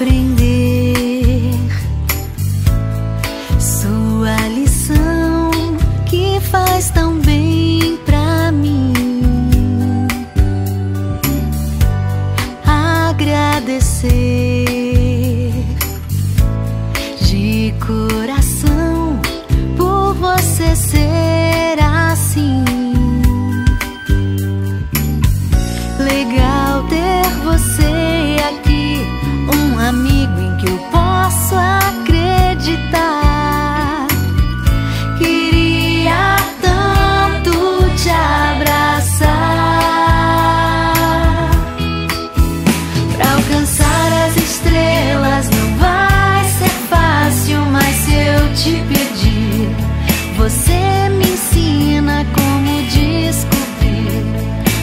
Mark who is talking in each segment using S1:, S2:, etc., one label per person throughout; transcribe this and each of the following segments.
S1: aprender sua lição que faz tão bem pra mim. Agradecer de coração por você ser assim. Legal ter você aqui, um amigo em que eu posso acreditar. Queria tanto te abraçar. Pra alcançar as estrelas não vai ser fácil, mas se eu te pedir, você me ensina como descobrir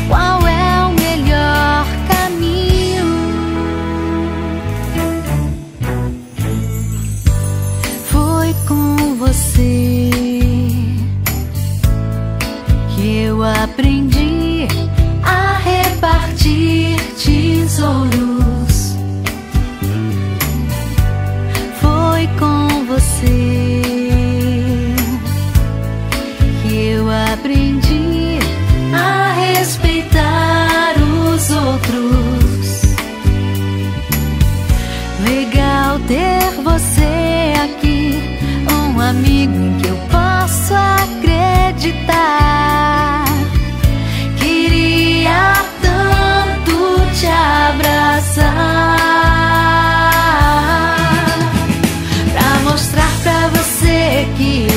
S1: qual é o melhor caminho. Foi com você que eu aprendi a repartir tesouros. Foi com você que eu aprendi a respeitar os outros. Legal ter você aqui, um amigo em que eu posso acreditar. Queria tanto te abraçar, pra mostrar pra você que